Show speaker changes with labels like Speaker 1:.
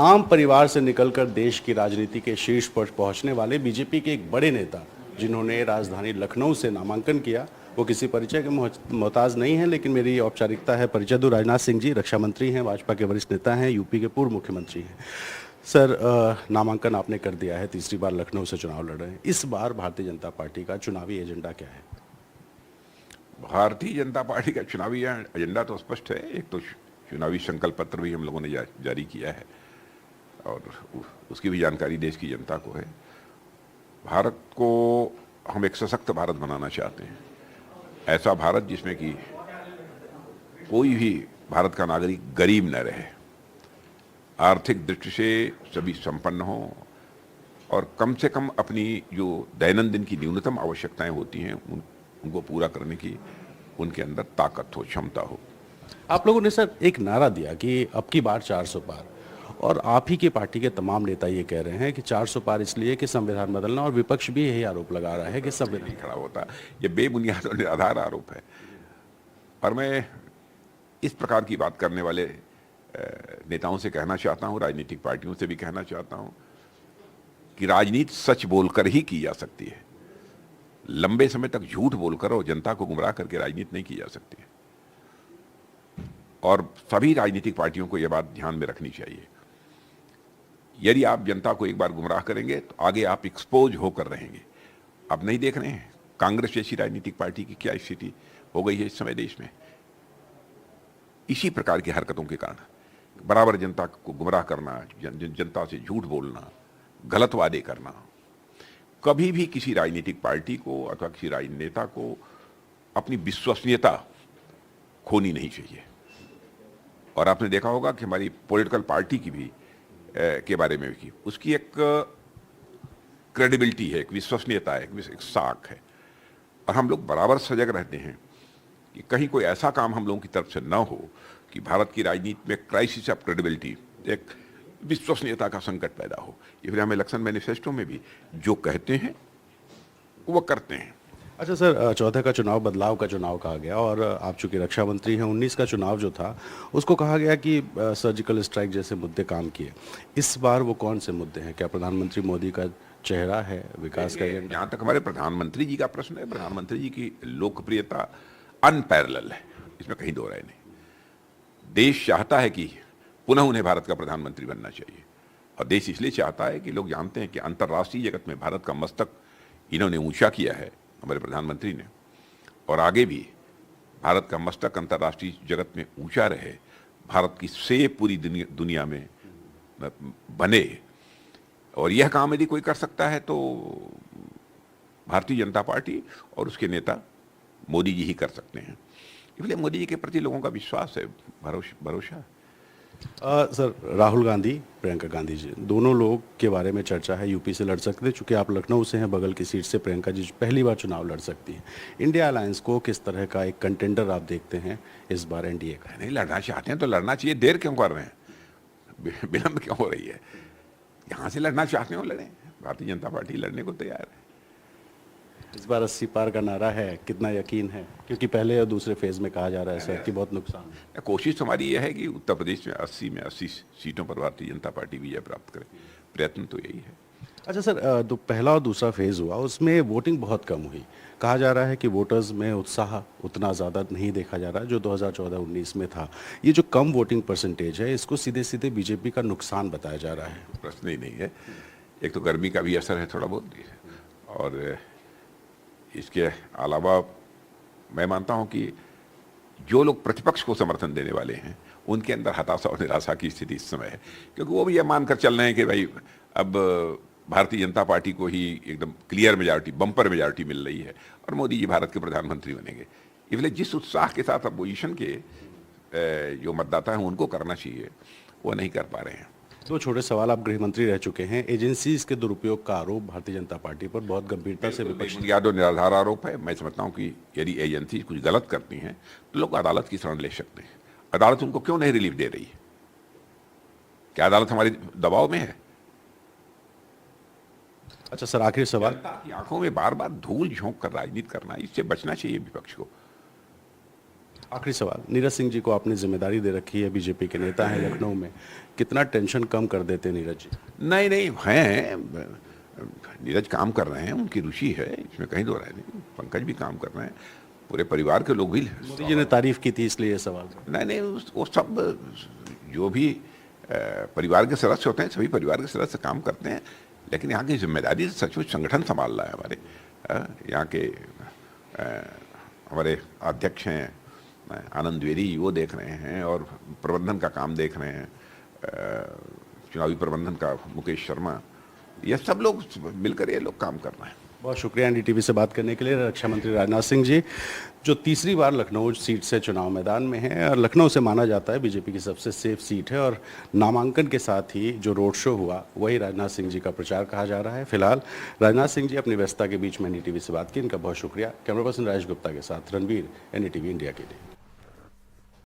Speaker 1: आम परिवार से निकलकर देश की राजनीति के शीर्ष पर पहुंचने वाले बीजेपी के एक बड़े नेता जिन्होंने राजधानी लखनऊ से नामांकन किया, वो किसी परिचय के मोहताज नहीं है, लेकिन मेरी औपचारिकता है परिचय दूं। राजनाथ सिंह जी रक्षा मंत्री हैं, भाजपा के वरिष्ठ नेता हैं, यूपी के पूर्व मुख्यमंत्री हैं। सर, नामांकन आपने कर दिया है, तीसरी बार लखनऊ से चुनाव लड़ रहे हैं। इस बार भारतीय जनता पार्टी का चुनावी एजेंडा क्या है?
Speaker 2: भारतीय जनता पार्टी का चुनावी एजेंडा तो स्पष्ट है। एक तो चुनावी संकल्प पत्र भी हम लोगों ने जारी किया है और उसकी भी जानकारी देश की जनता को है। भारत को हम एक सशक्त भारत बनाना चाहते हैं, ऐसा भारत जिसमें कि कोई भी भारत का नागरिक गरीब न रहे, आर्थिक दृष्टि से सभी संपन्न हो और कम से कम अपनी जो दैनंदिन की न्यूनतम आवश्यकताएं होती हैं उनको पूरा करने की उनके अंदर ताकत हो, क्षमता हो।
Speaker 1: आप लोगों ने सर एक नारा दिया कि अब की बार 400 पार, और आप ही के पार्टी के तमाम नेता ये कह रहे हैं कि 400 पार इसलिए कि संविधान बदलना, और विपक्ष भी यही आरोप लगा रहा है कि संविधान
Speaker 2: नहीं खड़ा होता। ये बेबुनियाद और निराधार आरोप है। और मैं इस प्रकार की बात करने वाले नेताओं से कहना चाहता हूं, राजनीतिक पार्टियों से भी कहना चाहता हूं कि राजनीति सच बोलकर ही की जा सकती है। लंबे समय तक झूठ बोलकर और जनता को गुमराह करके राजनीति नहीं की जा सकती है। और सभी राजनीतिक पार्टियों को यह बात ध्यान में रखनी चाहिए। यदि आप जनता को एक बार गुमराह करेंगे तो आगे आप एक्सपोज होकर रहेंगे। आप नहीं देख रहे हैं कांग्रेस जैसी राजनीतिक पार्टी की क्या स्थिति हो गई है इस समय देश में? इसी प्रकार की हरकतों के कारण बराबर जनता को गुमराह करना, जनता से झूठ बोलना, गलत वादे करना, कभी भी किसी राजनीतिक पार्टी को अथवा किसी राजनेता को अपनी विश्वसनीयता खोनी नहीं चाहिए। और आपने देखा होगा कि हमारी पॉलिटिकल पार्टी की भी के बारे में भी उसकी एक क्रेडिबिलिटी है, एक विश्वसनीयता है, एक साख है। और हम लोग बराबर सजग रहते हैं कि कहीं कोई ऐसा काम हम लोगों की तरफ से न हो कि भारत की राजनीति में क्राइसिस ऑफ क्रेडिबिलिटी, एक विश्वसनीयता का संकट पैदा हो। इसलिए हम इलेक्शन मैनिफेस्टो में भी जो कहते हैं वो करते हैं।
Speaker 1: अच्छा सर, 14 का चुनाव बदलाव का चुनाव कहा गया, और आप चूंकि रक्षा मंत्री हैं, 19 का चुनाव जो था उसको कहा गया कि सर्जिकल स्ट्राइक जैसे मुद्दे काम किए। इस बार वो कौन से मुद्दे हैं? क्या प्रधानमंत्री मोदी का चेहरा है, विकास का एजेंडा?
Speaker 2: जहाँ तक हमारे प्रधानमंत्री जी का प्रश्न है, प्रधानमंत्री जी की लोकप्रियता अनपैरेलल है, इसमें कहीं दो राय नहीं। देश चाहता है कि पुनः उन्हें भारत का प्रधानमंत्री बनना चाहिए, और देश इसलिए चाहता है कि लोग जानते हैं कि अंतर्राष्ट्रीय जगत में भारत का मस्तक इन्होंने ऊंचा किया है, हमारे प्रधानमंत्री ने, और आगे भी भारत का मस्तक अंतर्राष्ट्रीय जगत में ऊंचा रहे, भारत की सेब पूरी दुनिया में बने। और यह काम यदि कोई कर सकता है तो भारतीय जनता पार्टी और उसके नेता मोदी जी ही कर सकते हैं। इसलिए मोदी जी के प्रति लोगों का विश्वास है, भरोसा।
Speaker 1: सर, राहुल गांधी, प्रियंका गांधी जी, दोनों लोग के बारे में चर्चा है यूपी से लड़ सकते हैं। चूंकि आप लखनऊ से हैं, बगल की सीट से प्रियंका जी पहली बार चुनाव लड़ सकती हैं। इंडिया अलायंस को किस तरह का एक कंटेंडर आप देखते हैं इस बार एनडीए का?
Speaker 2: नहीं, लड़ना चाहते हैं तो लड़ना चाहिए। देर क्यों कर रहे हैं? विलंब क्यों हो रही है? यहाँ से लड़ना चाहते हो लड़ें। भारतीय जनता पार्टी लड़ने को तैयार है।
Speaker 1: इस बार 80 पार का नारा है, कितना यकीन है? क्योंकि पहले और दूसरे फेज में कहा जा रहा है सर कि बहुत नुकसान है।
Speaker 2: कोशिश हमारी यह है कि उत्तर प्रदेश में 80 सीटों पर भारतीय जनता पार्टी विजय प्राप्त करे। प्रयत्न तो यही है।
Speaker 1: अच्छा सर, पहला और दूसरा फेज हुआ, उसमें वोटिंग बहुत कम हुई। कहा जा रहा है कि वोटर्स में उत्साह उतना ज़्यादा नहीं देखा जा रहा जो 2014-19 में था। ये जो कम वोटिंग परसेंटेज है, इसको सीधे सीधे बीजेपी का नुकसान बताया जा रहा है।
Speaker 2: प्रश्न ही नहीं है। एक तो गर्मी का भी असर है थोड़ा बहुत, और इसके अलावा मैं मानता हूं कि जो लोग प्रतिपक्ष को समर्थन देने वाले हैं उनके अंदर हताशा और निराशा की स्थिति इस समय है, क्योंकि वो भी ये मानकर चल रहे हैं कि भाई अब भारतीय जनता पार्टी को ही एकदम क्लियर मेजॉरिटी, बम्पर मेजॉरिटी मिल रही है और मोदी जी भारत के प्रधानमंत्री बनेंगे। इसलिए जिस उत्साह के साथ अपोजिशन के जो मतदाता हैं उनको करना चाहिए, वो नहीं कर पा रहे हैं।
Speaker 1: दो छोटे सवाल। आप गृह मंत्री रह चुके हैं। एजेंसीज के दुरुपयोग का आरोप भारतीय जनता पार्टी पर बहुत गंभीरता से विपक्ष
Speaker 2: बुनियाद और निराधार आरोप है। मैं समझता हूं कि यदि एजेंसी कुछ गलत करती हैं तो लोग अदालत की शरण ले सकते हैं। अदालत उनको क्यों नहीं रिलीफ दे रही है? क्या अदालत हमारी दबाव में है?
Speaker 1: अच्छा सर, आखिरी सवाल।
Speaker 2: जनता की आंखों में बार बार धूल झोंक कर राजनीति करना, इससे बचना चाहिए विपक्ष को।
Speaker 1: आखिरी सवाल, नीरज सिंह जी को आपने जिम्मेदारी दे रखी है, बीजेपी के नेता हैं लखनऊ में, कितना टेंशन कम कर देते नीरज जी?
Speaker 2: नहीं नहीं हैं, नीरज काम कर रहे हैं, उनकी रुचि है, इसमें कहीं दो राय नहीं। पंकज भी काम कर रहे हैं, पूरे परिवार के लोग भी।
Speaker 1: मोदी जी ने तारीफ की थी इसलिए ये सवाल।
Speaker 2: नहीं नहीं, वो सब जो भी परिवार के सदस्य होते हैं, सभी परिवार के सदस्य काम करते हैं, लेकिन यहाँ की जिम्मेदारी सचमुच संगठन संभाल रहा है हमारे। यहाँ के हमारे अध्यक्ष हैं आनंद द्विवेदी, वो देख रहे हैं, और प्रबंधन का काम देख रहे हैं, चुनावी प्रबंधन का मुकेश शर्मा, ये सब लोग मिलकर ये लोग काम कर रहे हैं।
Speaker 1: बहुत शुक्रिया एनडीटीवी से बात करने के लिए। रक्षा मंत्री राजनाथ सिंह जी, जो तीसरी बार लखनऊ सीट से चुनाव मैदान में हैं, और लखनऊ से माना जाता है बीजेपी की सबसे सेफ सीट है, और नामांकन के साथ ही जो रोड शो हुआ वही राजनाथ सिंह जी का प्रचार कहा जा रहा है। फिलहाल राजनाथ सिंह जी अपनी व्यस्तता के बीच में एनडीटीवी से बात की, इनका बहुत शुक्रिया। कैमरा पर्सन राजेश गुप्ता के साथ रणवीर, एनडीटीवी इंडिया के लिए।